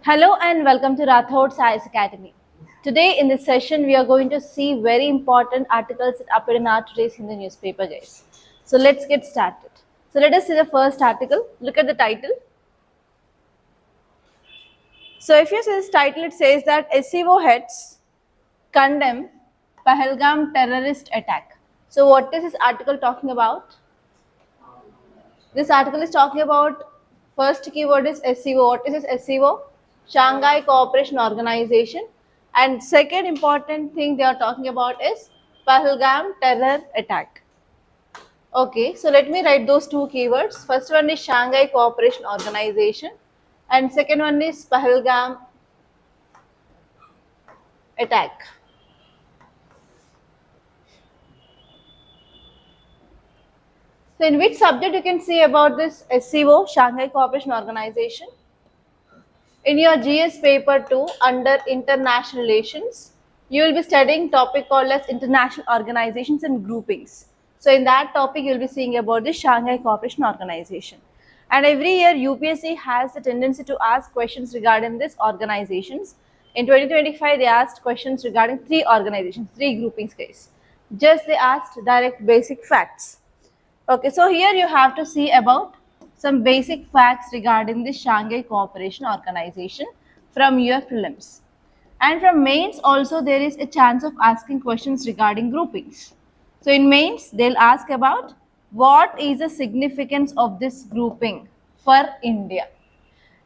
Hello and welcome to Rathod Science Academy. Today in this session we are going to see very important articles that appeared in our today's Hindu newspaper, guys. So let's get started. So let us see the first article. Look at the title. So if you see this title, it says that SCO heads condemn Pahalgam terrorist attack. So what is this article talking about? This article is talking about, first keyword is SCO. What is this SCO? Shanghai Cooperation Organization. And second important thing they are talking about is Pahalgam terror attack. Okay, so let me write those two keywords. First one is Shanghai Cooperation Organization and second one is Pahalgam attack. So in which subject you can see about this SCO, Shanghai Cooperation Organization? In your GS paper 2 under international relations, you will be studying topic called as international organizations and groupings. So in that topic, you will be seeing about the Shanghai Cooperation Organization. And every year, UPSC has the tendency to ask questions regarding these organizations. In 2025, they asked questions regarding three organizations, three groupings, guys. Just they asked direct basic facts. Okay, so here you have to see about some basic facts regarding the Shanghai Cooperation Organization from your prelims. And from mains also there is a chance of asking questions regarding groupings. So in mains they'll ask about what is the significance of this grouping for India.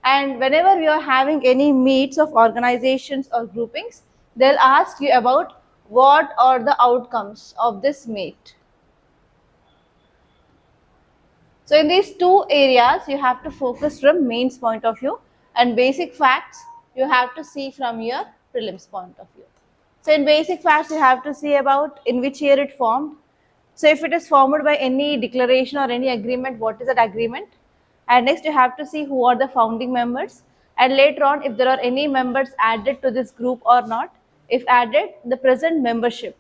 And whenever we are having any meets of organizations or groupings, they'll ask you about what are the outcomes of this meet. So in these two areas, you have to focus from mains point of view and basic facts you have to see from your prelims point of view. So in basic facts, you have to see about in which year it formed. So if it is formed by any declaration or any agreement, what is that agreement? And next you have to see who are the founding members. And later on, if there are any members added to this group or not. If added, the present membership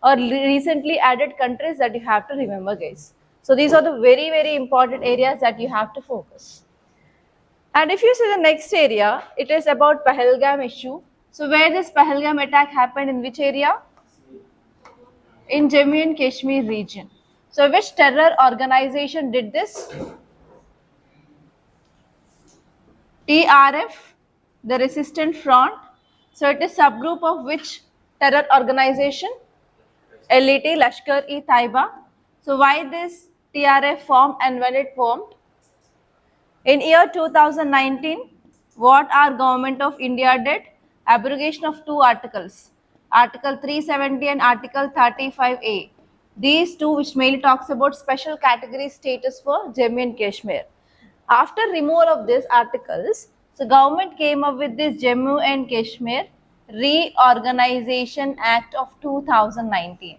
or recently added countries that you have to remember, guys. So these are the very, very important areas that you have to focus. And if you see the next area, it is about Pahalgam issue. So where this Pahalgam attack happened, in which area? In Jammu and Kashmir region. So which terror organization did this? TRF, the Resistance Front. So it is subgroup of which terror organization? LET, Lashkar-e-Taiba. So why this TRF formed and when it formed? In year 2019, what our government of India did? Abrogation of two articles, Article 370 and Article 35A. These two which mainly talks about special category status for Jammu and Kashmir. After removal of these articles, the government came up with this Jammu and Kashmir Reorganization Act of 2019.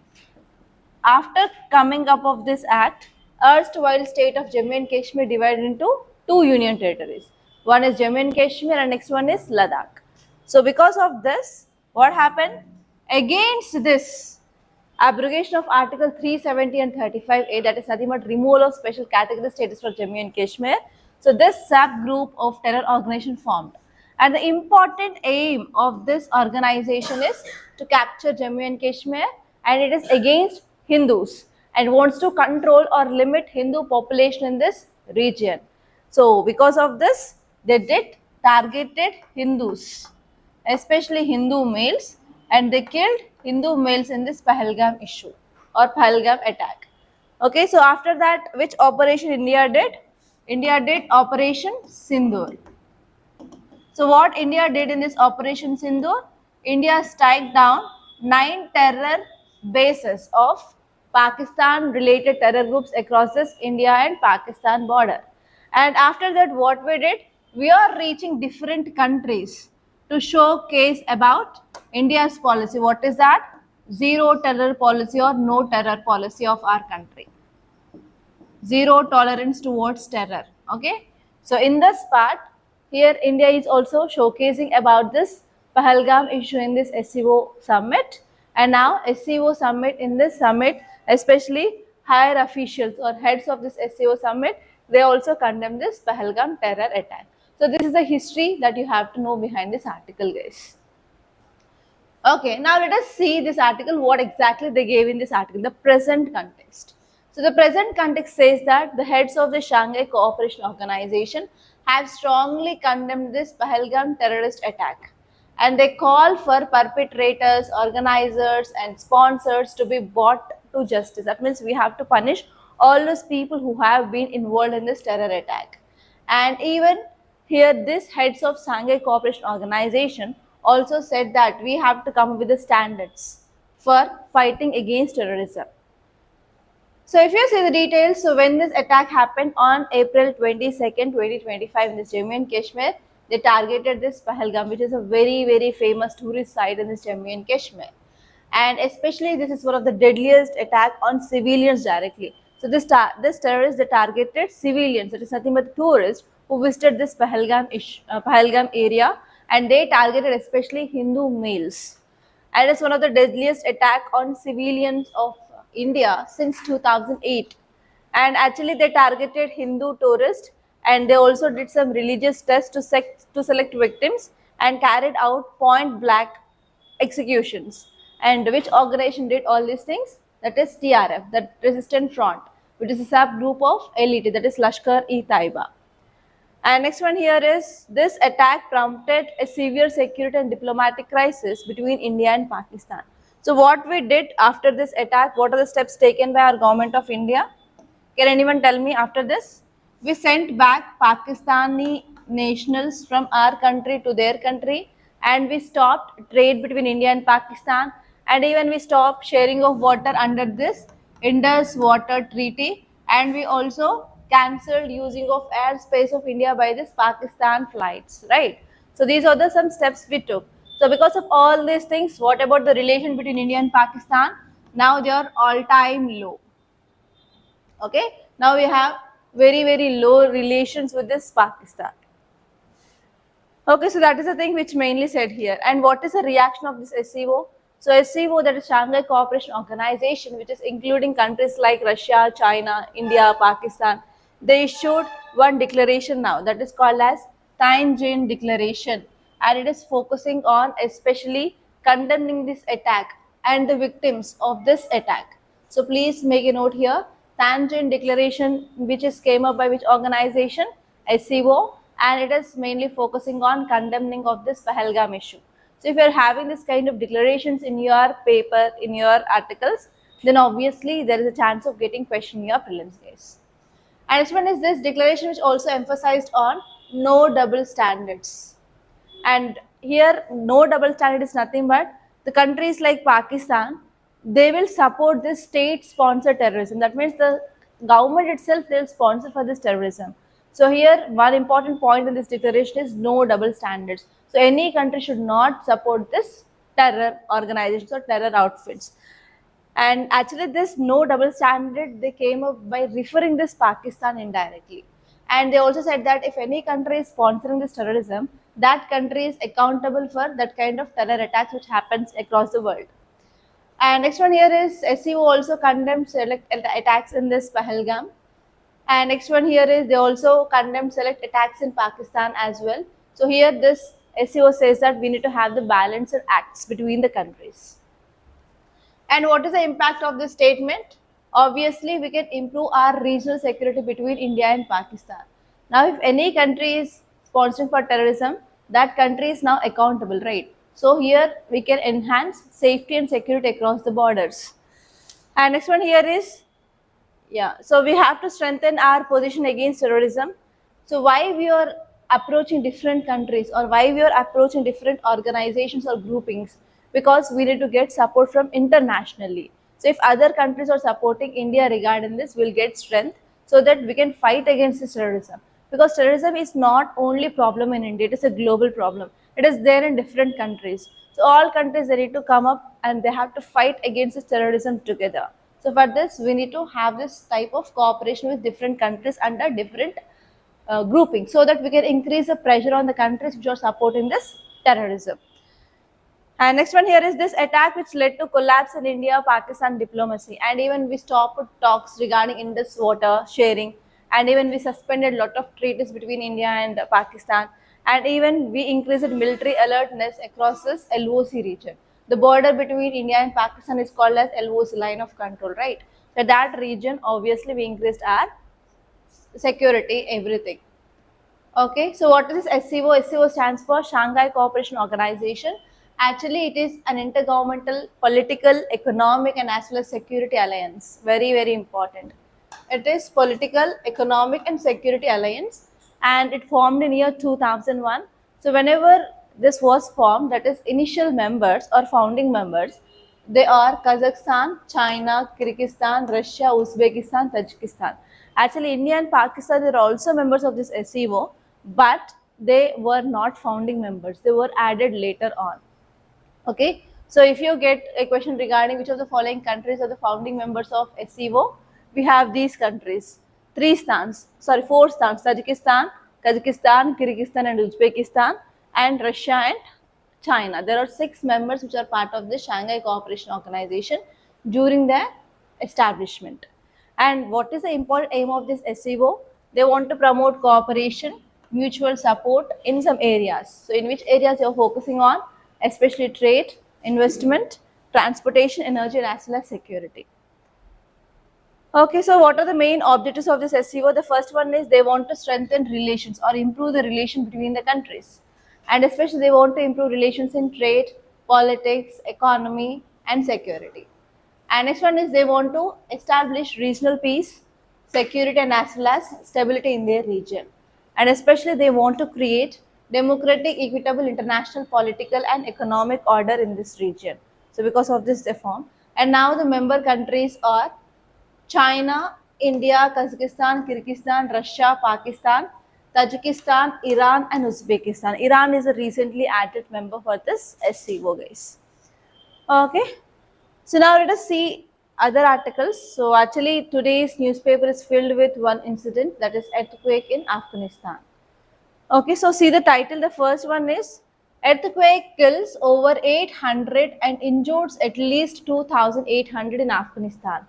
After coming up of this act, erstwhile state of Jammu and Kashmir divided into two union territories. One is Jammu and Kashmir and next one is Ladakh. So because of this, what happened? Against this abrogation of Article 370 and 35A, that is nothing but removal of special category status for Jammu and Kashmir. So this subgroup of terror organization formed. And the important aim of this organization is to capture Jammu and Kashmir, and it is against Hindus and wants to control or limit Hindu population in this region. So because of this, they did targeted Hindus, especially Hindu males, and they killed Hindu males in this Pahalgam issue or Pahalgam attack. Okay, so after that, which operation India did? India did Operation Sindoor. So what India did in this Operation Sindoor? India struck down 9 terror bases of Pakistan related terror groups across this India and Pakistan border. And after that, what we did? We are reaching different countries to showcase about India's policy. What is that? Zero terror policy or no terror policy of our country. Zero tolerance towards terror. Okay. So in this part, here India is also showcasing about this Pahalgam issue in this SCO summit. And now SCO summit, in this summit, especially higher officials or heads of this SCO summit, they also condemn this Pahalgam terror attack. So this is the history that you have to know behind this article, guys. Okay, now let us see this article, what exactly they gave in this article, the present context. So the present context says that the heads of the Shanghai Cooperation Organization have strongly condemned this Pahalgam terrorist attack, and they call for perpetrators, organizers and sponsors to be brought to justice. That means we have to punish all those people who have been involved in this terror attack. And even here, this heads of Shanghai Cooperation Organization also said that we have to come up with the standards for fighting against terrorism. So if you see the details, so when this attack happened on April 22nd, 2025 in this Jammu and Kashmir, they targeted this Pahalgam, which is a very famous tourist site in this Jammu and Kashmir. And especially this is one of the deadliest attack on civilians directly. So this terrorists, they targeted civilians. It is nothing but tourists who visited this Pahalgam area, and they targeted especially Hindu males. And it's one of the deadliest attack on civilians of India since 2008. And actually they targeted Hindu tourists, and they also did some religious tests to select victims and carried out point blank executions. And which organization did all these things? That is TRF, the Resistance Front, which is a subgroup of LET, that is Lashkar-e-Taiba. And next one here is, this attack prompted a severe security and diplomatic crisis between India and Pakistan. So what we did after this attack, what are the steps taken by our government of India? Can anyone tell me after this? We sent back Pakistani nationals from our country to their country, and we stopped trade between India and Pakistan, and even we stopped sharing of water under this Indus Water Treaty, and we also cancelled using of airspace of India by this Pakistan flights, right? So these are the some steps we took. So because of all these things, what about the relation between India and Pakistan? Now they are all-time low. Okay, now we have very low relations with this Pakistan. Okay, so that is the thing which mainly said here. And what is the reaction of this SCO? So SCO, that is Shanghai Cooperation Organization, which is including countries like Russia, China, India, Pakistan, they issued one declaration now that is called as Tianjin Declaration, and it is focusing on especially condemning this attack and the victims of this attack. So please make a note here, Tianjin Declaration, which is came up by which organization? SCO, and it is mainly focusing on condemning of this Pahalgam issue. So if you are having this kind of declarations in your paper, in your articles, then obviously there is a chance of getting question in your prelims, guys. And next one is this declaration, which also emphasized on no double standards. And here no double standard is nothing but the countries like Pakistan, they will support this state sponsored terrorism. That means the government itself, they will sponsor for this terrorism. So here one important point in this declaration is no double standards. So any country should not support this terror organizations or terror outfits. And actually this no double standard, they came up by referring this Pakistan indirectly. And they also said that if any country is sponsoring this terrorism, that country is accountable for that kind of terror attacks which happens across the world. And next one here is SCO also condemned select attacks in this Pahalgam. And next one here is they also condemned select attacks in Pakistan as well. So here this SCO says that we need to have the balanced acts between the countries. And what is the impact of this statement? Obviously, we can improve our regional security between India and Pakistan. Now, if any country is sponsoring for terrorism, that country is now accountable, right? So here we can enhance safety and security across the borders. And next one here is, so we have to strengthen our position against terrorism. So why we are approaching different countries, or why we are approaching different organizations or groupings? Because we need to get support from internationally. So if other countries are supporting India regarding this, we'll get strength so that we can fight against this terrorism. Because terrorism is not only problem in India, it is a global problem. It is there in different countries. So all countries, they need to come up and they have to fight against this terrorism together. So for this, we need to have this type of cooperation with different countries under different grouping, so that we can increase the pressure on the countries which are supporting this terrorism. And next one here is this attack which led to collapse in India-Pakistan diplomacy, and even we stopped talks regarding Indus water sharing, and even we suspended lot of treaties between India and Pakistan, and even we increased military alertness across this LOC region. The border between India and Pakistan is called as LOC, line of control, right? So that region, obviously, we increased our security, everything. Okay, so what is this SCO? SCO stands for Shanghai Cooperation Organization. Actually, it is an intergovernmental, political, economic, and as well as security alliance. Very, very important. It is political, economic, and security alliance, and it formed in year 2001. So whenever this was formed, that is initial members or founding members, they are Kazakhstan, China, Kyrgyzstan, Russia, Uzbekistan, Tajikistan. Actually, India and Pakistan are also members of this SCO, but they were not founding members. They were added later on. Okay, so if you get a question regarding which of the following countries are the founding members of SCO, we have these countries, four stans: Tajikistan, Kazakhstan, Kyrgyzstan, and Uzbekistan, and Russia and China. There are 6 members which are part of the Shanghai Cooperation Organization during their establishment. And what is the important aim of this SCO? They want to promote cooperation, mutual support in some areas. So in which areas you are focusing on? Especially trade, investment, transportation, energy, and as well as security. Okay, so what are the main objectives of this SCO? The first one is they want to strengthen relations or improve the relation between the countries. And especially they want to improve relations in trade, politics, economy, and security. And next one is they want to establish regional peace, security, and as well as stability in their region. And especially they want to create democratic, equitable international political and economic order in this region. So because of this they form. And now the member countries are China, India, Kazakhstan, Kyrgyzstan, Russia, Pakistan, Tajikistan, Iran, and Uzbekistan. Iran is a recently added member for this SCO, guys. Okay. So now let us see other articles. So actually today's newspaper is filled with one incident, that is earthquake in Afghanistan. Okay, so see the title. The first one is Earthquake Kills Over 800 and Injures at least 2,800 in Afghanistan.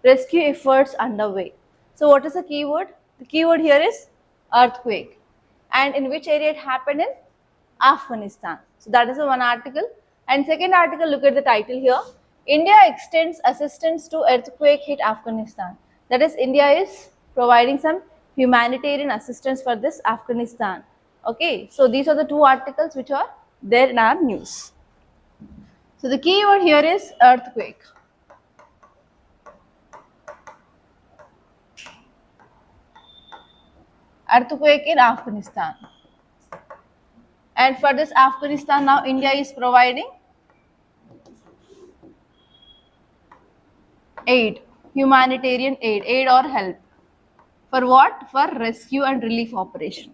Rescue efforts underway. So what is the keyword? The keyword here is earthquake. And in which area it happened? In Afghanistan. So that is the one article. And second article, look at the title here. India extends assistance to earthquake hit Afghanistan. That is, India is providing some humanitarian assistance for this Afghanistan. Okay, so these are the two articles which are there in our news. So the keyword here is earthquake. Earthquake in Afghanistan. And for this Afghanistan, now India is providing aid, humanitarian aid or help. For what? For rescue and relief operation.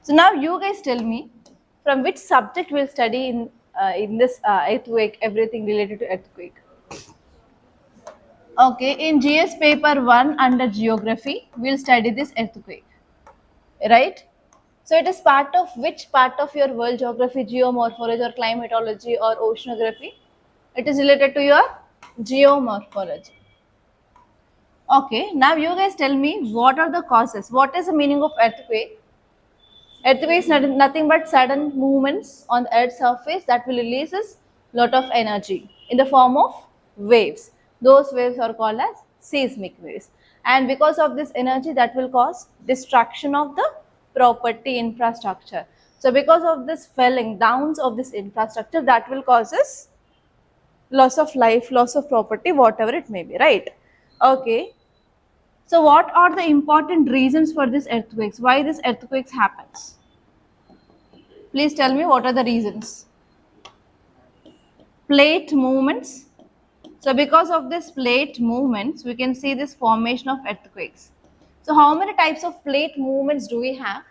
So now you guys tell me from which subject we'll study in this earthquake, everything related to earthquake. Okay, in GS paper 1 under geography, we'll study this earthquake, right? So it is part of which part of your world geography, geomorphology or climatology or oceanography? It is related to your geomorphology. Okay, now you guys tell me what are the causes? What is the meaning of earthquake? Earthquake is nothing but sudden movements on the earth's surface that will releases lot of energy in the form of waves. Those waves are called as seismic waves. And because of this energy, that will cause destruction of the property infrastructure. So because of this falling downs of this infrastructure, that will causes loss of life, loss of property, whatever it may be, right? Okay. So what are the important reasons for these earthquakes? Why these earthquakes happens? Please tell me what are the reasons. Plate movements. So because of this plate movements, we can see this formation of earthquakes. So how many types of plate movements do we have?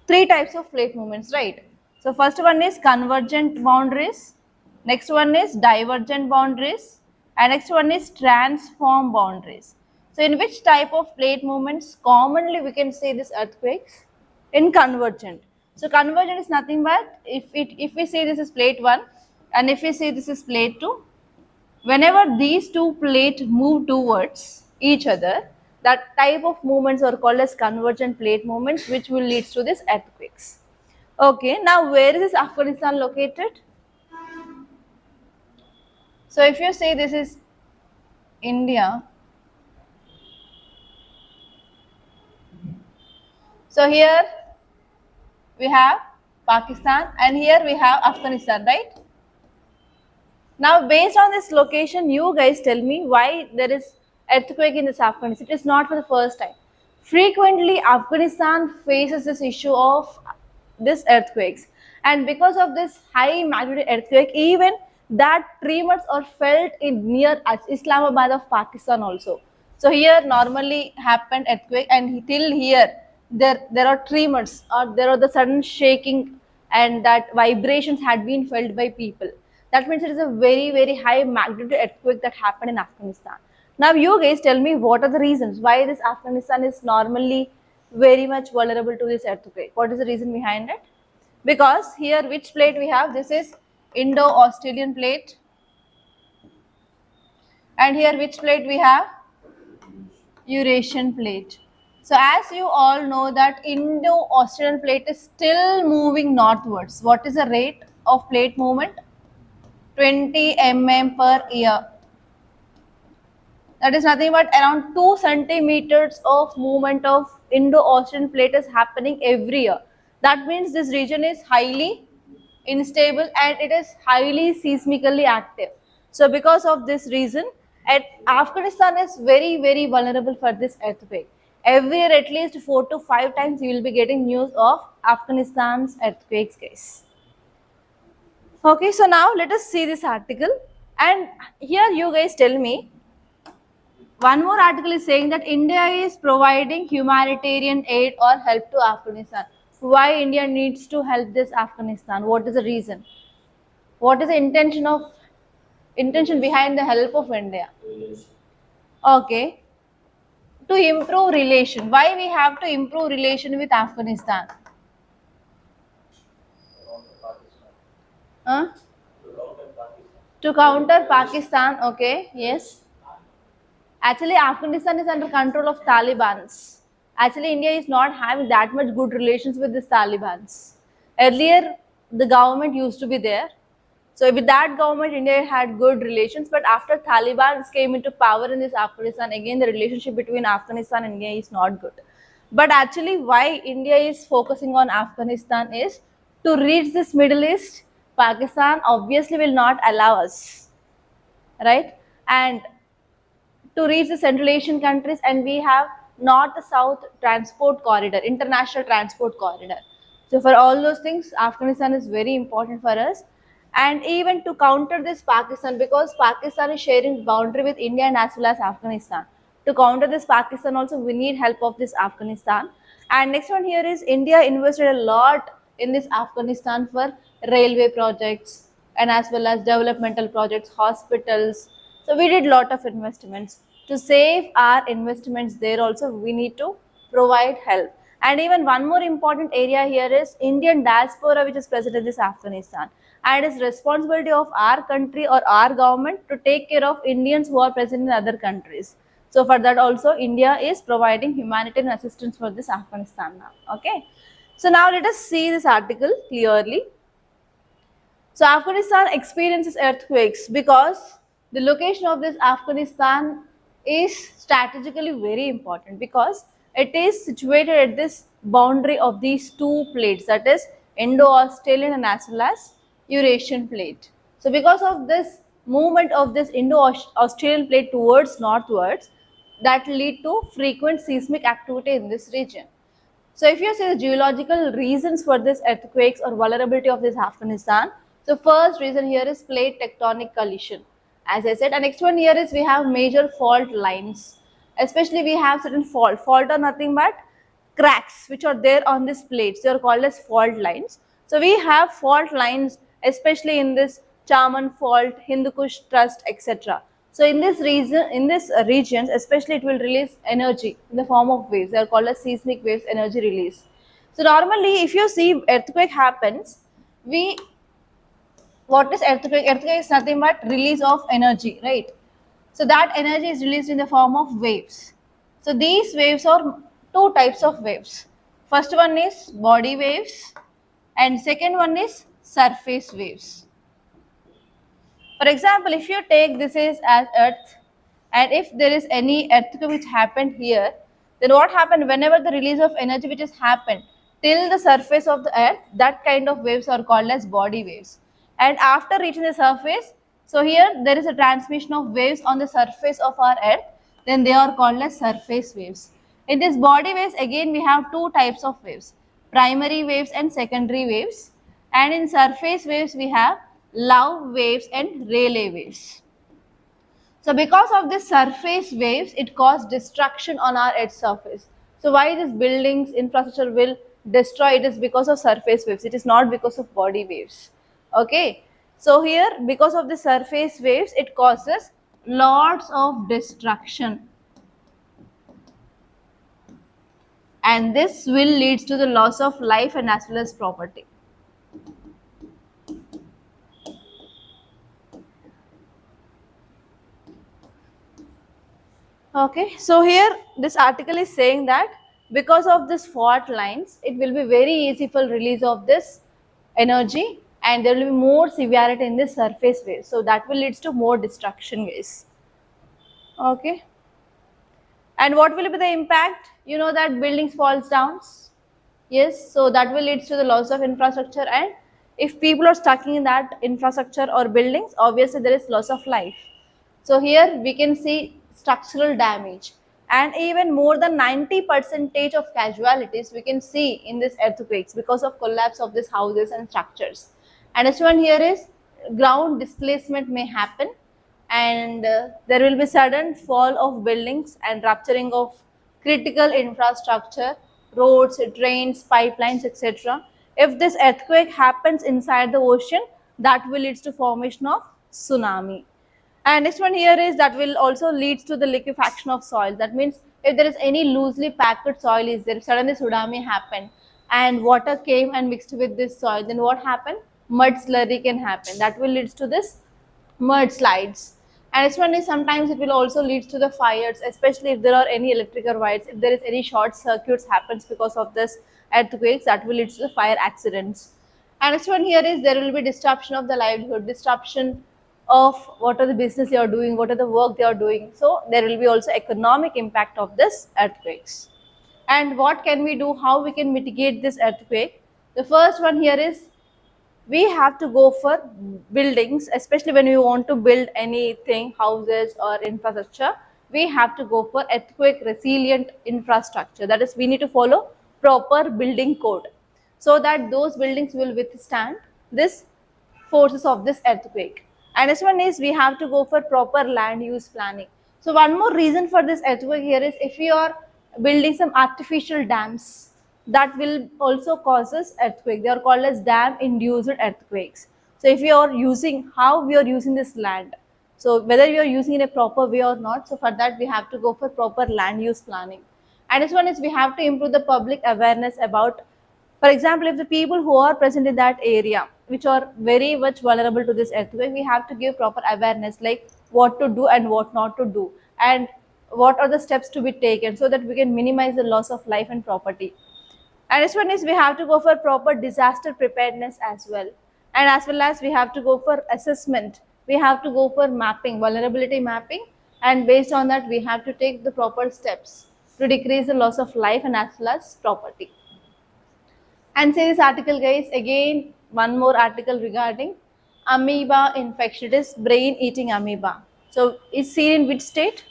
3 types of plate movements, right? So first one is convergent boundaries. Next one is divergent boundaries. And next one is transform boundaries. So in which type of plate movements commonly we can say this earthquakes? In convergent. So convergent is nothing but if we say this is plate 1 and if we say this is plate 2, Whenever these two plates move towards each other, that type of movements are called as convergent plate movements, which will lead to this earthquakes. Okay, now where is this Afghanistan located? So if you say this is India, so here we have Pakistan and here we have Afghanistan, right? Now, based on this location, you guys tell me why there is earthquake in this Afghanistan. It is not for the first time. Frequently, Afghanistan faces this issue of this earthquakes, and because of this high magnitude earthquake, even that tremors are felt in near Islamabad of Pakistan also. So here normally happened earthquake, and till here there are tremors or there are the sudden shaking, and that vibrations had been felt by people. That means it is a very high magnitude earthquake that happened in Afghanistan. Now you guys tell me what are the reasons why this Afghanistan is normally very much vulnerable to this earthquake. What is the reason behind it? Because here which plate we have? This is Indo-Australian plate, and here which plate we have? Eurasian plate. So as you all know that Indo-Australian plate is still moving northwards. What is the rate of plate movement? 20 mm per year. That is nothing but around 2 centimeters of movement of Indo-Australian plate is happening every year. That means this region is highly unstable and it is highly seismically active. So because of this reason, Afghanistan is very vulnerable for this earthquake. Every year at least 4 to 5 times you will be getting news of Afghanistan's earthquakes case. Okay, so now let us see this article, and here you guys tell me. One more article is saying that India is providing humanitarian aid or help to Afghanistan. Why India needs to help this Afghanistan? What is the reason? What is the intention behind the help of India? Okay, to improve relation. Why we have to improve relation with Afghanistan? Huh? To counter Pakistan. Okay, yes. Actually, Afghanistan is under control of Taliban's. Actually, India is not having that much good relations with these Taliban's. Earlier, the government used to be there. So with that government, India had good relations. But after Taliban came into power in this Afghanistan, again the relationship between Afghanistan and India is not good. But actually, why India is focusing on Afghanistan is to reach this Middle East. Pakistan obviously will not allow us, right? And to reach the Central Asian countries, and we have north-south transport corridor, international transport corridor. So for all those things, Afghanistan is very important for us. And even to counter this Pakistan, because Pakistan is sharing boundary with India and as well as Afghanistan. To counter this Pakistan also, we need help of this Afghanistan. And next one here is India invested a lot in this Afghanistan for railway projects and as well as developmental projects, hospitals. So we did lot of investments. To save our investments there also, we need to provide help. And even one more important area here is Indian diaspora, which is present in this Afghanistan. And it is responsibility of our country or our government to take care of Indians who are present in other countries. So for that also, India is providing humanitarian assistance for this Afghanistan now. Okay. So now let us see this article clearly. So Afghanistan experiences earthquakes because the location of this Afghanistan is strategically very important because it is situated at this boundary of these two plates, that is Indo-Australian and as well as Eurasian plate. So because of this movement of this Indo-Australian plate towards northwards, that lead to frequent seismic activity in this region. So if you see the geological reasons for this earthquakes or vulnerability of this Afghanistan, so first reason here is plate tectonic collision. As I said, and next one here is we have major fault lines. Especially we have certain fault. Fault are nothing but cracks which are there on this plates. They are called as fault lines. So we have fault lines especially in this Chaman fault, Hindu Kush Trust, etc. So in this regions, especially it will release energy in the form of waves. They are called as seismic waves, energy release. So normally, if you see earthquake happens, What is earthquake? Earthquake is nothing but release of energy, right? So that energy is released in the form of waves. So these waves are two types of waves. First one is body waves and second one is surface waves. For example, if you take this is as earth and if there is any earthquake which happened here, then what happened whenever the release of energy which has happened till the surface of the earth, that kind of waves are called as body waves. And after reaching the surface, so here there is a transmission of waves on the surface of our earth, then they are called as surface waves. In this body waves, again we have two types of waves, primary waves and secondary waves. And in surface waves, we have love waves and Rayleigh waves. So because of this surface waves, it caused destruction on our earth's surface. So why this buildings, infrastructure will destroy it is because of surface waves. It is not because of body waves. Okay. So here, because of the surface waves, it causes lots of destruction. And this will leads to the loss of life and as well as property. Okay, so here this article is saying that because of this fault lines, it will be very easy for release of this energy and there will be more severity in this surface wave. So that will leads to more destruction guys. Okay. And what will be the impact? You know that buildings falls down. Yes, so that will lead to the loss of infrastructure and if people are stuck in that infrastructure or buildings, obviously there is loss of life. So here we can see structural damage and even more than 90% of casualties we can see in this earthquakes because of collapse of these houses and structures. And next one here is ground displacement may happen and there will be sudden fall of buildings and rupturing of critical infrastructure, roads, drains, pipelines, etc. If this earthquake happens inside the ocean, that will lead to formation of tsunami. And next one here is that will also leads to the liquefaction of soil. That means if there is any loosely packed soil is there, suddenly tsunami happened and water came and mixed with this soil, then what happened? Mud slurry can happen. That will leads to this mudslides. And next one is sometimes it will also lead to the fires, especially if there are any electrical wires, if there is any short circuits happens because of this earthquakes, that will lead to the fire accidents. And next one here is there will be disruption of the livelihood, disruption of what are the business they are doing, what are the work they are doing. So there will be also economic impact of this earthquakes. And what can we do, how we can mitigate this earthquake? The first one here is we have to go for buildings, especially when we want to build anything, houses or infrastructure, we have to go for earthquake resilient infrastructure. That is, we need to follow proper building code so that those buildings will withstand this forces of this earthquake. And this one is we have to go for proper land use planning. So one more reason for this earthquake here is if you are building some artificial dams, that will also causes earthquake. They are called as dam induced earthquakes. So if you are using, how we are using this land, so whether you are using in a proper way or not, so for that we have to go for proper land use planning. And this one is we have to improve the public awareness about, for example, if the people who are present in that area which are very much vulnerable to this earthquake, we have to give proper awareness like what to do and what not to do and what are the steps to be taken so that we can minimize the loss of life and property. And next one is we have to go for proper disaster preparedness as well. And as well as we have to go for assessment. We have to go for mapping, vulnerability mapping. And based on that, we have to take the proper steps to decrease the loss of life and as well as property. And say this article guys, again one more article regarding amoeba infection. It is brain eating amoeba. So it's seen in which state?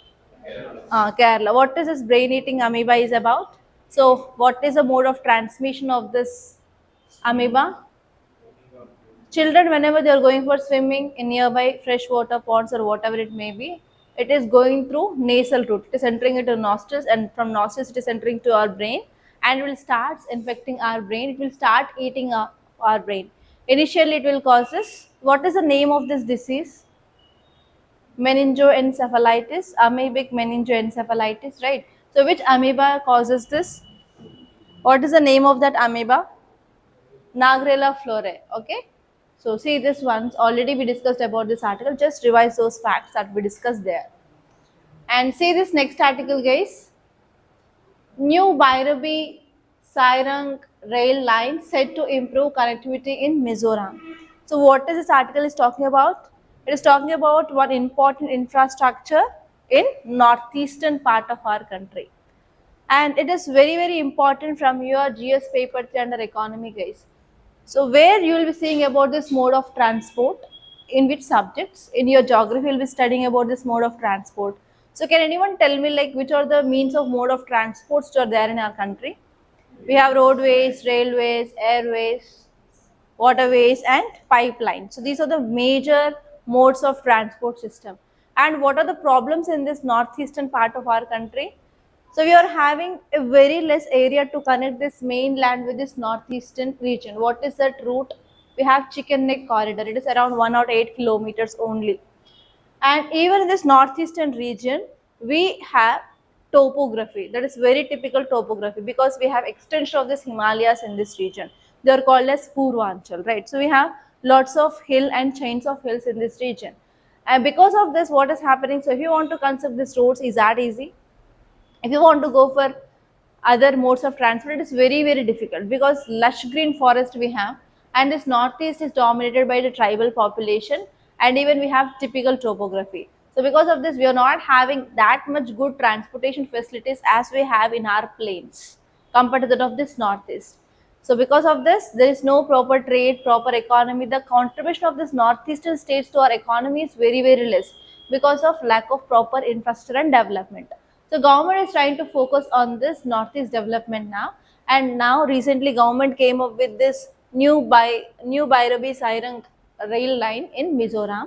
Kerala. What is this brain eating amoeba is about? So what is the mode of transmission of this amoeba? Children, whenever they are going for swimming in nearby freshwater ponds or whatever it may be, it is going through nasal route. It is entering into nostrils and from nostrils it is entering to our brain and it will start infecting our brain. It will start eating our brain. Initially it will causes, what is the name of this disease? Meningoencephalitis, amoebic meningoencephalitis, right? So which amoeba causes this? What is the name of that amoeba? Nagrela florae, okay? So see this once, already we discussed about this article, just revise those facts that we discussed there. And see this next article guys, new Bairabi Sairang rail line set to improve connectivity in Mizoram. So what is this article is talking about? It is talking about one important infrastructure in northeastern part of our country. And it is very important from your GS paper 3 under economy guys. So where you will be seeing about this mode of transport, in which subjects, in your geography you will be studying about this mode of transport. So can anyone tell me like which are the means of mode of transports that are there in our country? We have roadways, railways, airways, waterways and pipelines. So these are the major modes of transport system. And what are the problems in this northeastern part of our country? So we are having a very less area to connect this mainland with this northeastern region. What is that route? We have Chicken Neck Corridor. It is around 108 kilometers only. And even in this northeastern region, we have topography. That is very typical topography because we have extension of this Himalayas in this region. They are called as Purvanchal, right? So we have lots of hill and chains of hills in this region. And because of this, what is happening? So if you want to construct these roads, is that easy? If you want to go for other modes of transport, it is very difficult because lush green forest we have, and this northeast is dominated by the tribal population, and even we have typical topography. So because of this, we are not having that much good transportation facilities as we have in our plains compared to that of this northeast. So because of this, there is no proper trade, proper economy. The contribution of this northeastern states to our economy is very less because of lack of proper infrastructure and development. So government is trying to focus on this northeast development now, and now recently government came up with this new Bairabi Sairang rail line in Mizoram.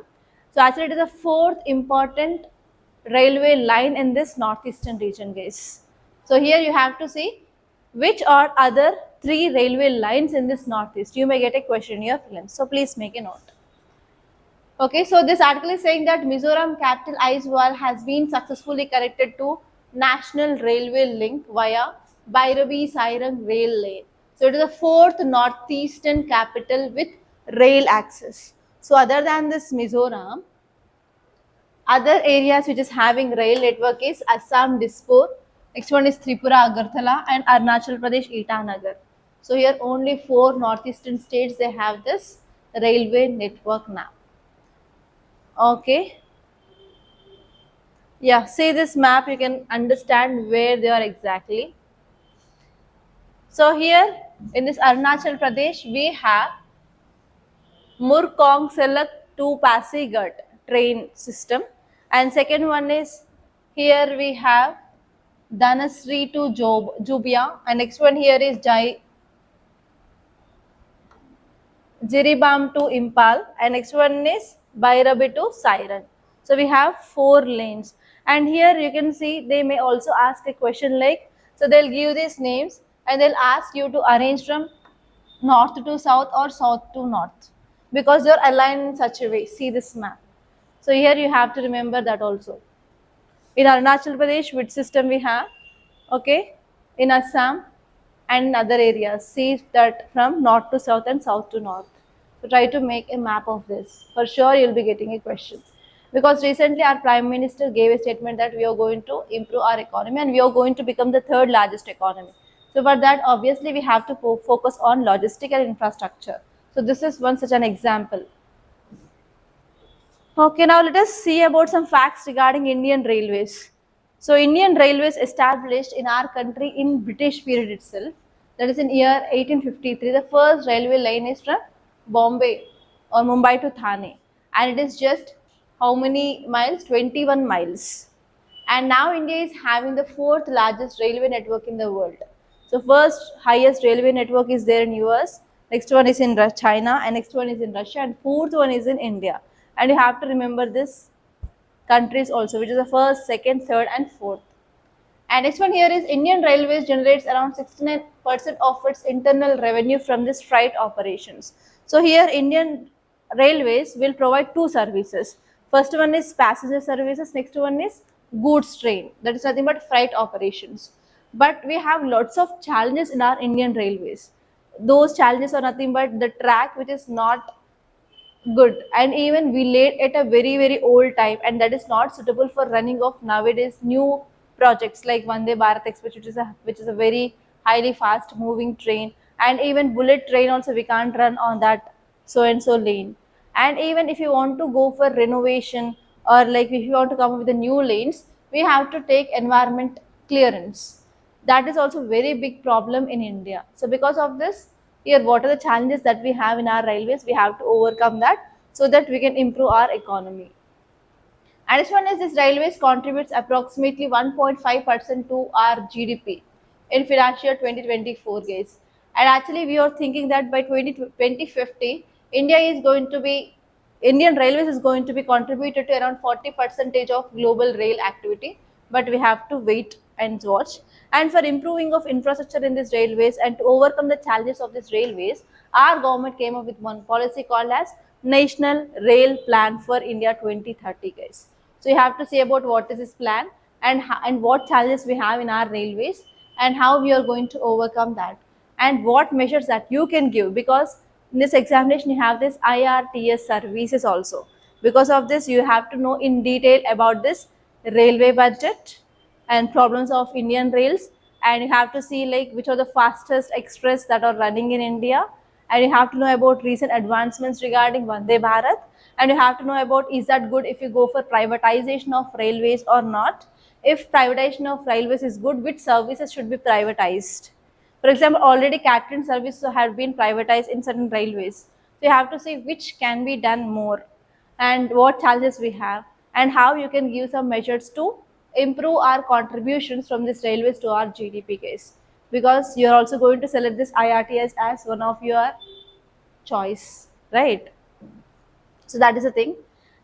So actually it is the fourth important railway line in this northeastern region guys. So here you have to see which are other three railway lines in this northeast. You may get a question in your prelims, so please make a note. Okay, so this article is saying that Mizoram capital Aizawl has been successfully connected to National Railway link via Bairabi Sairang rail lane. So it is the fourth northeastern capital with rail access. So other than this Mizoram, other areas which is having rail network is Assam Dispur, next one is Tripura Agartala and Arunachal Pradesh Itanagar. So here only four northeastern states they have this railway network now. Okay. Yeah, see this map, you can understand where they are exactly. So here in this Arunachal Pradesh, we have Murkong Selak to Pasighat train system, and second one is here we have Dhanasri to Jubia, and next one here is Jiribam to Impal, and next one is Bairabi to Sairang. So we have four lanes, and here you can see they may also ask a question like, so they'll give these names and they'll ask you to arrange from north to south or south to north because they're aligned in such a way. See this map. So here you have to remember that also. In Arunachal Pradesh, which system we have? Okay, in Assam and in other areas, see that from north to south and south to north. So try to make a map of this. For sure, you'll be getting a question. Because recently our Prime Minister gave a statement that we are going to improve our economy and we are going to become the third largest economy. So for that, obviously, we have to focus on logistic and infrastructure. So this is one such an example. Okay, now let us see about some facts regarding Indian Railways. So Indian Railways established in our country in British period itself. That is in year 1853. The first railway line is from Bombay or Mumbai to Thane, and it is just how many miles? 21 miles. And now India is having the fourth largest railway network in the world. So first highest railway network is there in US, next one is in China, and next one is in Russia, and fourth one is in India. And you have to remember this countries also, which is the first, second, third and fourth. And next one here is Indian Railways generates around 69% of its internal revenue from this freight operations. So here Indian Railways will provide two services. First one is passenger services, next one is goods train. That is nothing but freight operations. But we have lots of challenges in our Indian Railways. Those challenges are nothing but the track which is not good, and even we laid at a very old time, and that is not suitable for running of nowadays new projects like Vande Bharat Express, which is a very highly fast moving train, and even bullet train also we can't run on that so and so lane. And even if you want to go for renovation, or like if you want to come up with the new lanes, we have to take environment clearance. That is also very big problem in India. So because of this, here what are the challenges that we have in our railways? We have to overcome that so that we can improve our economy. And this one is this railways contributes approximately 1.5% to our GDP in financial year 2024, guys. And actually, we are thinking that by 2050, India is going to be Indian Railways is going to be contributed to around 40 percentage of global rail activity. But we have to wait and watch. And for improving of infrastructure in these railways and to overcome the challenges of these railways, our government came up with one policy called as National Rail Plan for India 2030, guys. So you have to see about what is this plan, and what challenges we have in our railways, and how we are going to overcome that, and what measures that you can give, because in this examination you have this IRTS services also. Because of this, you have to know in detail about this railway budget and problems of Indian rails, and you have to see like which are the fastest express that are running in India, and you have to know about recent advancements regarding Vande Bharat, and you have to know about is that good if you go for privatization of railways or not. If privatization of railways is good, which services should be privatized? For example, already catering services have been privatized in certain railways. So you have to see which can be done more, and what challenges we have, and how you can give some measures to improve our contributions from this railways to our GDP case. Because you're also going to select this IRTS as one of your choice, right? So that is the thing.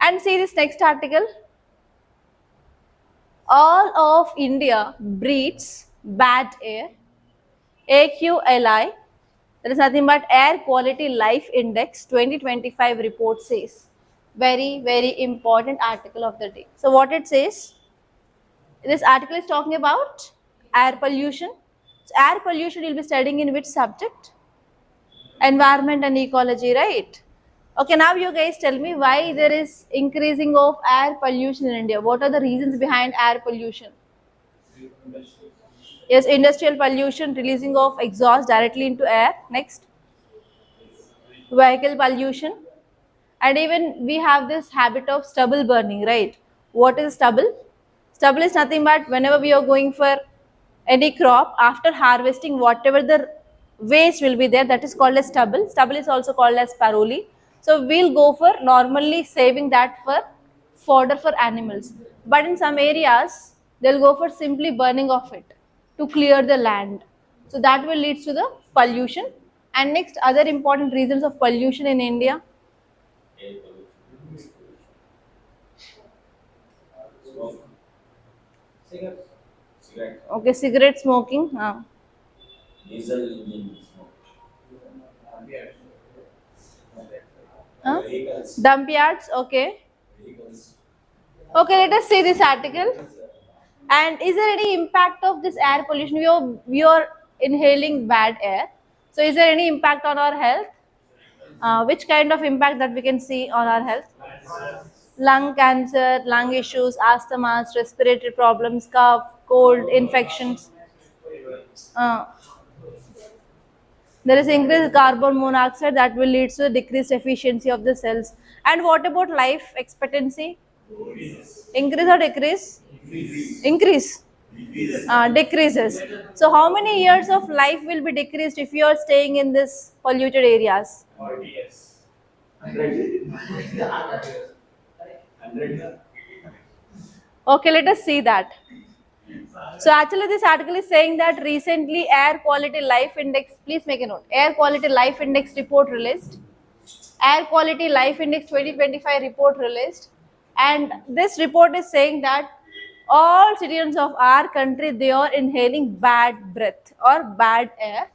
And see this next article. All of India breathes bad air. AQLI, that is nothing but Air Quality Life Index 2025 report says. Very important article of the day. So what it says, this article is talking about air pollution. So air pollution you'll be studying in which subject? Environment and ecology, right? Okay, now you guys tell me why there is increasing of air pollution in India. What are the reasons behind air pollution? Yes, industrial pollution, releasing of exhaust directly into air. Next, vehicle pollution, and even we have this habit of stubble burning, right? What is stubble? Stubble is nothing but whenever we are going for any crop, after harvesting, whatever the waste will be there, that is called as stubble. Stubble is also called as paroli. So we'll go for normally saving that for fodder for animals, but in some areas they'll go for simply burning of it to clear the land. So that will lead to the pollution. And next, other important reasons of pollution in India. Okay, cigarette smoking. Diesel engine smoke. Huh? Vehicles. Dump yards. Okay. Vehicles. Okay, let us see this article. And is there any impact of this air pollution? We are inhaling bad air. So is there any impact on our health? Which kind of impact that we can see on our health? Lung cancer, lung issues, asthma, respiratory problems, cough, cold, infections. Uh, there is increased carbon monoxide that will lead to decreased efficiency of the cells. And what about life expectancy? Increase or decrease? Increase. Decreases. So how many years of life will be decreased if you are staying in this polluted areas? 40 years. 100. Okay, let us see that. So actually this article is saying that recently Air Quality Life Index, please make a note, Air Quality Life Index report released. Air Quality Life Index 2025 report released, and this report is saying that all citizens of our country, they are inhaling bad breath or bad air.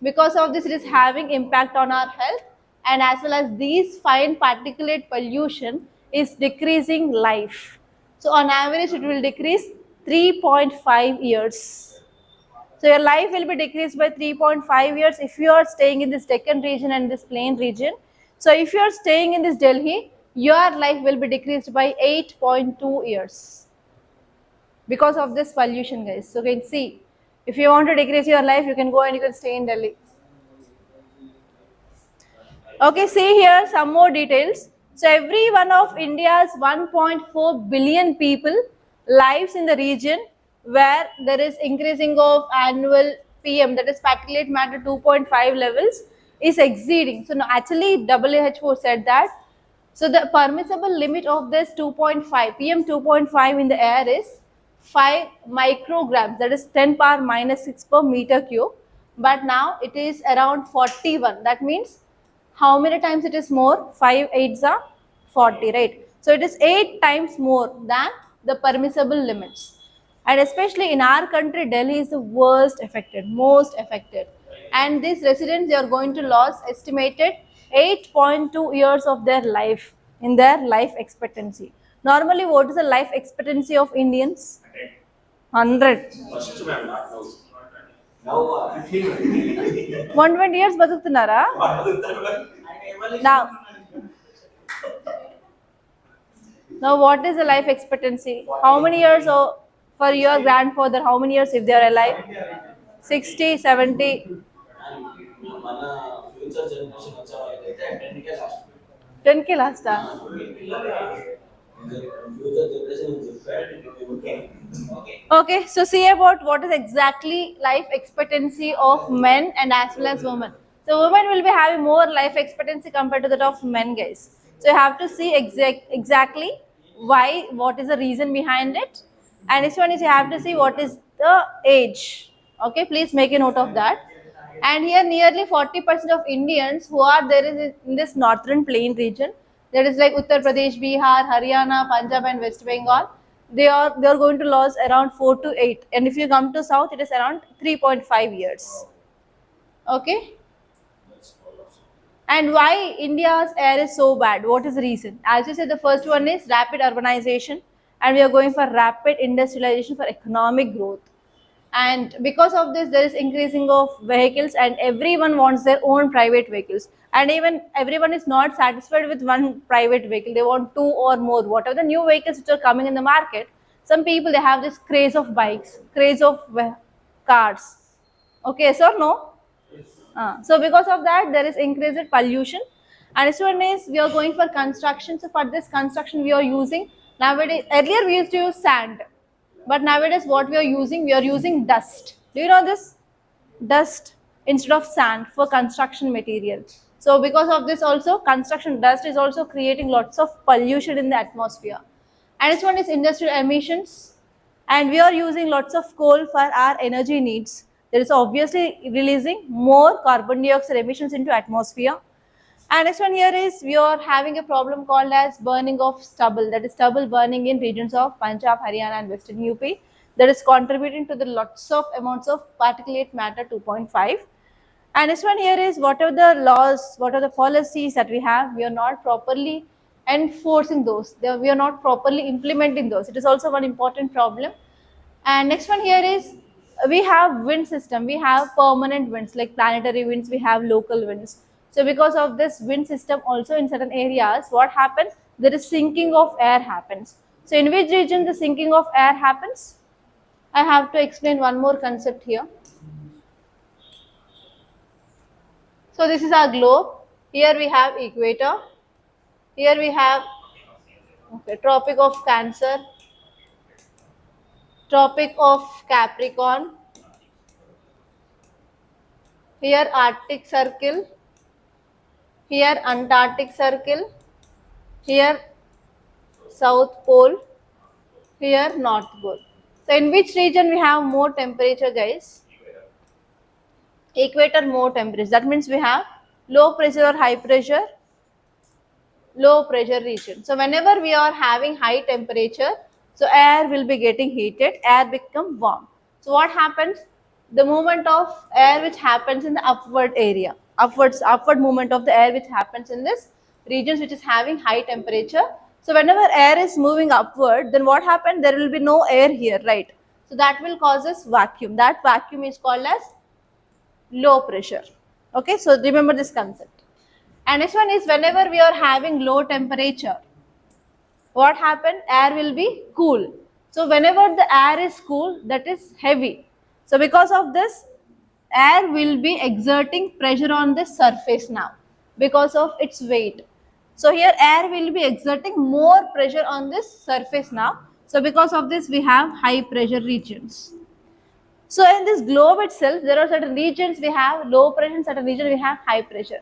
Because of this, it is having impact on our health, and as well as these fine particulate pollution is decreasing life. So on average it will decrease 3.5 years. So your life will be decreased by 3.5 years if you are staying in this Deccan region and this plain region. So if you are staying in this Delhi, your life will be decreased by 8.2 years because of this pollution, guys. So you can see, if you want to decrease your life, you can go and you can stay in Delhi. Okay, see here some more details. So every one of India's 1.4 billion people lives in the region where there is increasing of annual PM, that is particulate matter 2.5 levels, is exceeding. So no, actually WHO said that. So the permissible limit of this 2.5 PM 2.5 in the air is 5 micrograms, that is 10 power minus 6 per meter cube. But now it is around 41. That means how many times it is more? 5 8s are 40, right? So it is 8 times more than the permissible limits. And especially in our country, Delhi is the worst affected, most affected. And these residents, they are going to lose estimated 8.2 years of their life in their life expectancy. Normally, what is the life expectancy of Indians? 100. First, ma'am, not now. Now, 120 years బతుకుతున్నారా? Now what is the life expectancy? How many years for your grandfather? How many years if they are alive? 60, 70. మన future generation వచ్చే వాళ్ళకైతే 10కే last 10K last. Future generation చెప్పాడు. Okay, so see about what is exactly life expectancy of men and as well as women. So women will be having more life expectancy compared to that of men, guys. So you have to see exactly why, what is the reason behind it. And this one is you have to see what is the age. Okay, please make a note of that. And here nearly 40% of Indians who are there in this northern plain region, that is like Uttar Pradesh, Bihar, Haryana, Punjab and West Bengal, they are going to lose around 4 to 8. And if you come to south, it is around 3.5 years. Okay. And why India's air is so bad? What is the reason? As you said, the first one is rapid urbanization, and we are going for rapid industrialization for economic growth. And because of this, there is increasing of vehicles, and everyone wants their own private vehicles. And even everyone is not satisfied with one private vehicle; they want 2 or more. Whatever the new vehicles which are coming in the market, some people they have this craze of bikes, craze of cars. Okay, so no. So because of that, there is increased pollution. And this one is we are going for construction. So for this construction, we are using nowadays. Earlier we used to use sand, but nowadays what we are using dust. Do you know this? Dust instead of sand for construction material. So because of this also, construction dust is also creating lots of pollution in the atmosphere. And this one is industrial emissions. And we are using lots of coal for our energy needs. That is obviously releasing more carbon dioxide emissions into atmosphere. And next one here is we are having a problem called as burning of stubble. That is stubble burning in regions of Punjab, Haryana and Western UP. That is contributing to the lots of amounts of particulate matter 2.5. And this one here is whatever the laws, what are the policies that we have, we are not properly enforcing those. We are not properly implementing those. It is also one important problem. And next one here is we have wind system. We have permanent winds like planetary winds. We have local winds. So because of this wind system also in certain areas, what happens? There is sinking of air happens. So in which region the sinking of air happens? I have to explain one more concept here. So this is our globe. Here we have equator. Here we have Tropic of Cancer, Tropic of Capricorn. Here Arctic Circle. Here Antarctic Circle. Here South Pole. Here North Pole. So in which region we have more temperature, guys? Equator more temperature. That means we have low pressure or high pressure? Low pressure region. So whenever we are having high temperature, so air will be getting heated, air become warm. So what happens? The movement of air which happens in the upward area, upward movement of the air which happens in this regions which is having high temperature. So whenever air is moving upward, then what happens? There will be no air here, right? So that will cause us vacuum. That vacuum is called as low pressure. Okay, so remember this concept. And next one is whenever we are having low temperature, what happened? Air will be cool. So whenever the air is cool, that is heavy. So because of this, air will be exerting pressure on the surface now because of its weight. So here air will be exerting more pressure on this surface now. So because of this, we have high pressure regions. So in this globe itself, there are certain regions we have low pressure, and certain regions we have high pressure.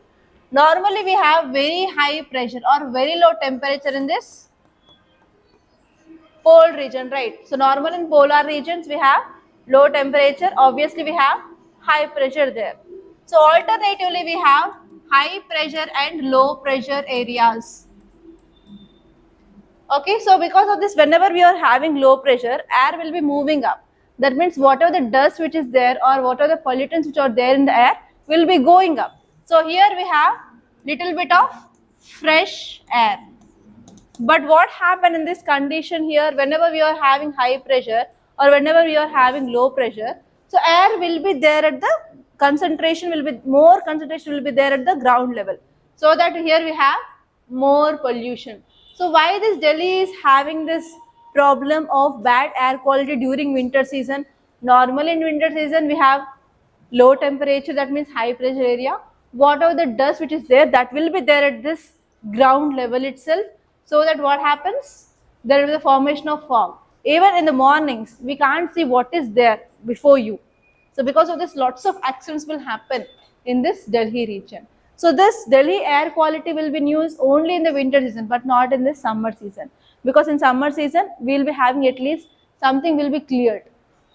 Normally we have very high pressure or very low temperature in this pole region, right? So normal in polar regions we have low temperature, obviously we have high pressure there. So alternatively we have high pressure and low pressure areas. Okay, so because of this, whenever we are having low pressure, air will be moving up. That means whatever the dust which is there or whatever the pollutants which are there in the air will be going up. So here we have little bit of fresh air. But what happened in this condition here, whenever we are having high pressure or whenever we are having low pressure, so air will be there at the more concentration will be there at the ground level. So that here we have more pollution. So why this Delhi is having this problem of bad air quality during winter season? Normally in winter season we have low temperature, that means high pressure area. Whatever the dust which is there, that will be there at this ground level itself. So that what happens? There is a formation of fog. Even in the mornings, we can't see what is there before you. So because of this, lots of accidents will happen in this Delhi region. So this Delhi air quality will be news only in the winter season, but not in the summer season. Because in summer season, we will be having at least something will be cleared.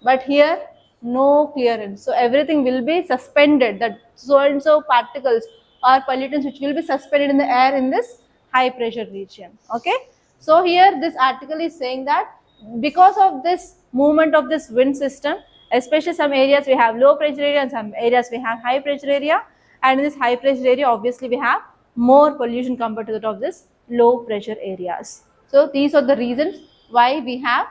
But here, no clearance. So everything will be suspended. That so and so particles or pollutants which will be suspended in the air in this high pressure region. Okay. So here this article is saying that because of this movement of this wind system, especially some areas we have low pressure area and some areas we have high pressure area, and in this high pressure area obviously we have more pollution compared to that of this low pressure areas. So these are the reasons why we have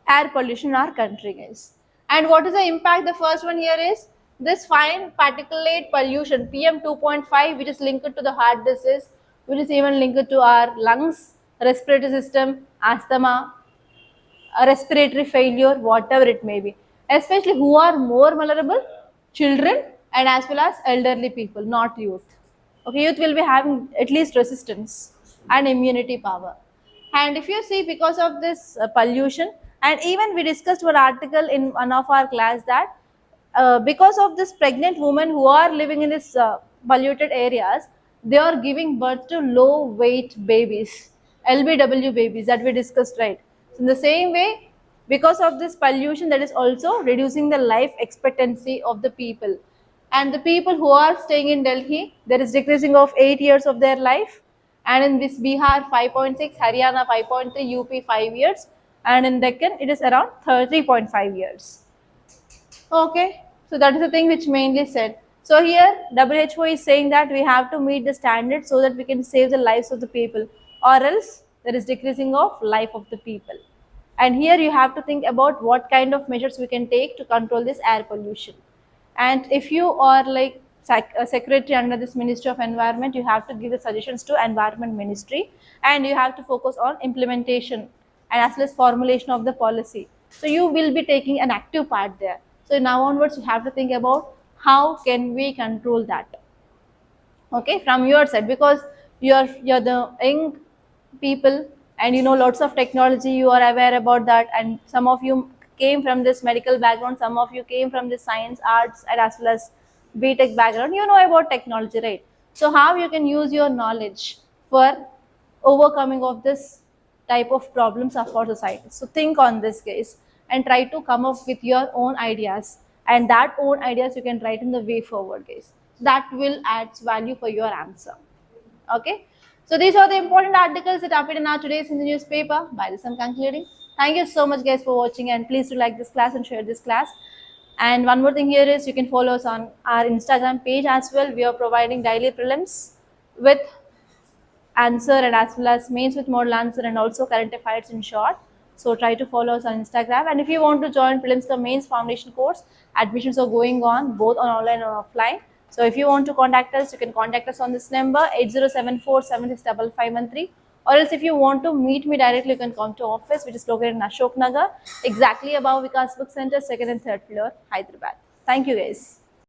air pollution in our country, guys. And what is the impact? The first one here is this fine particulate pollution PM 2.5, which is linked to the heart disease, which is even linked to our lungs, respiratory system, asthma, respiratory failure, whatever it may be. Especially who are more vulnerable? Children and as well as elderly people, not youth. Okay, youth will be having at least resistance and immunity power. And if you see, because of this pollution, and even we discussed one article in one of our class that because of this pregnant women who are living in this polluted areas, they are giving birth to low weight babies, LBW babies that we discussed, right? So in the same way, because of this pollution, that is also reducing the life expectancy of the people. And the people who are staying in Delhi, there is decreasing of 8 years of their life. And in this Bihar 5.6, Haryana 5.3, UP 5 years, and in Deccan it is around 30.5 years. Okay, so that is the thing which mainly said. So here WHO is saying that we have to meet the standards so that we can save the lives of the people, or else there is decreasing of life of the people. And here you have to think about what kind of measures we can take to control this air pollution. And if you are like a secretary under this Ministry of Environment, you have to give the suggestions to Environment Ministry, and you have to focus on implementation and as well as formulation of the policy. So you will be taking an active part there. So now onwards, you have to think about how can we control that. Okay, from your side, because you're the young people and you know lots of technology, you are aware about that, and some of you came from this medical background, some of you came from this science, arts, and as well as BTech background, you know about technology, right? So how you can use your knowledge for overcoming of this type of problems of our society. So think on this, guys, and try to come up with your own ideas, and that own ideas you can write in the way forward, guys. That will add value for your answer. Okay, so these are the important articles that appeared in our today's in the newspaper. By this I'm concluding. Thank you so much, guys, for watching, and please do like this class and share this class. And one more thing here is you can follow us on our Instagram page as well. We are providing daily prelims with answer and as well as mains with model answer and also current affairs in short. So try to follow us on Instagram. And if you want to join prelims or mains foundation course, admissions are going on both on online and offline. So if you want to contact us, you can contact us on this number 8074765513, or else if you want to meet me directly, you can come to office, which is located in Ashok Nagar, exactly above Vikas Book Center, second and third floor, Hyderabad. Thank you guys.